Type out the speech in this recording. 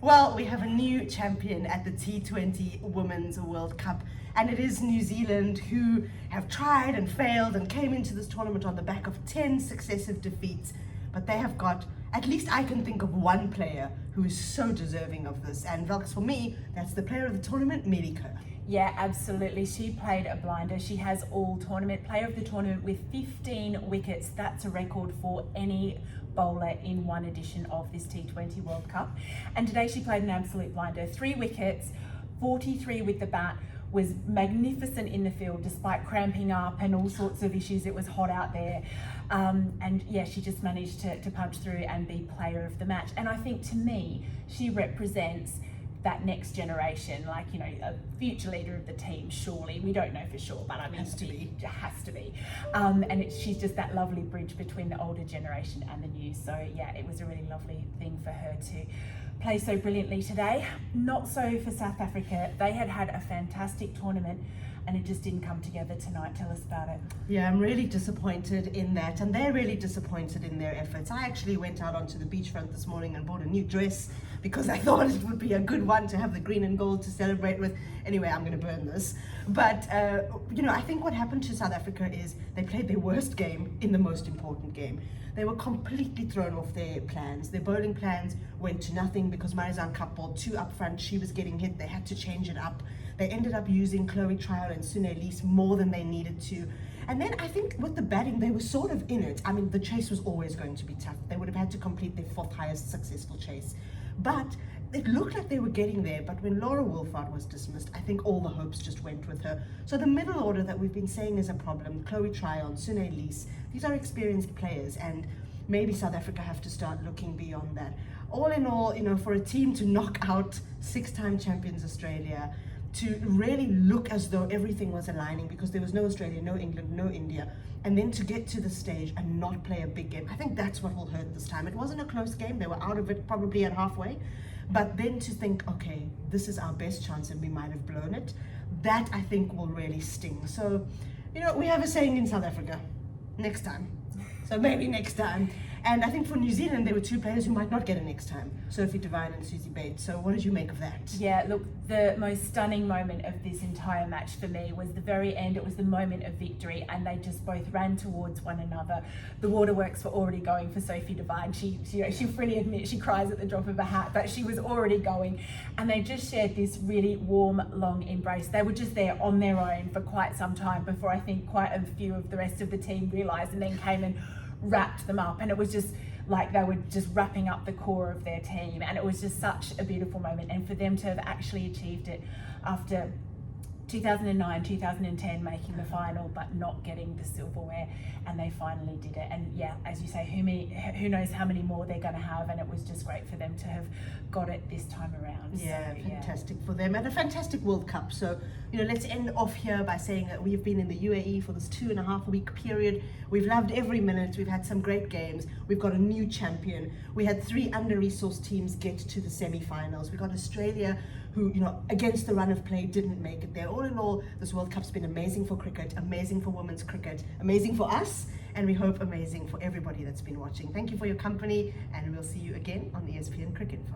Well, we have a new champion at the T20 Women's World Cup, and it is New Zealand, who have tried and failed and came into this tournament on the back of 10 successive defeats. But they have got, at least I can think of one player who is so deserving of this. And Velks, for me, that's the player of the tournament, Amelia Kerr. Yeah, absolutely. She played a blinder. She has all tournament player of the tournament with 15 wickets. That's a record for any bowler in one edition of this T20 World Cup. And today she played an absolute blinder. 3 wickets, 43 with the bat, was magnificent in the field despite cramping up and all sorts of issues. It was hot out there. And yeah, she just managed to punch through and be player of the match. And I think, to me, she represents that next generation, like, you know, a future leader of the team, surely. We don't know for sure, but I mean, Has to be. And she's just that lovely bridge between the older generation and the new. So yeah, it was a really lovely thing for her to play so brilliantly today. Not so for South Africa. They had a fantastic tournament, and it just didn't come together tonight. Tell us about it. Yeah, I'm really disappointed in that, and they're really disappointed in their efforts. I actually went out onto the beachfront this morning and bought a new dress because I thought it would be a good one to have the green and gold to celebrate with. Anyway, I'm going to burn this. But, you know, I think what happened to South Africa is they played their worst game in the most important game. They were completely thrown off their plans. Their bowling plans went to nothing because Marizanne Kapp bowled 2 up front. She was getting hit. They had to change it up. They ended up using Chloe Trial and Sune Lease more than they needed to. And then I think with the batting, they were sort of in it. I mean, the chase was always going to be tough. They would have had to complete their 4th highest successful chase. But it looked like they were getting there. But when Laura Wolfhard was dismissed, I think all the hopes just went with her. So the middle order that we've been saying is a problem, Chloe Trial, Sune Lease, these are experienced players, and maybe South Africa have to start looking beyond that. All in all, you know, for a team to knock out 6-time champions Australia, to really look as though everything was aligning because there was no Australia, no England, no India, and then to get to the stage and not play a big game, I think that's what will hurt this time. It wasn't a close game. They were out of it probably at halfway. But then to think, okay, this is our best chance and we might have blown it, that I think will really sting. So, you know, we have a saying in South Africa, next time. So maybe next time. And I think for New Zealand, there were 2 players who might not get it next time, Sophie, Devine and Suzie. So what did you make of that? Yeah, look, the most stunning moment of this entire match for me was the very end. It was the moment of victory, and they just both ran towards one another. The waterworks were already going for Sophie Devine. She freely admits she cries at the drop of a hat, but she was already going. And they just shared this really warm, long embrace. They were just there on their own for quite some time before I think quite a few of the rest of the team realised, and then came and wrapped them up. And it was just like they were just wrapping up the core of their team, and it was just such a beautiful moment. And for them to have actually achieved it after 2009, 2010 making the final but not getting the silverware, and they finally did it. And yeah, as you say, who knows how many more they're going to have, and it was just great for them to have got it this time around. Yeah, so, fantastic for them, and a fantastic World Cup. So, you know, let's end off here by saying that we've been in the UAE for this 2.5-week period. We've loved every minute. We've had some great games. We've got a new champion. We had 3 under-resourced teams get to the semi-finals. We got Australia, who, you know, against the run of play, didn't make it there. All in all, this World Cup's been amazing for cricket, amazing for women's cricket, amazing for us, and we hope amazing for everybody that's been watching. Thank you for your company, and we'll see you again on ESPN Cricinfo.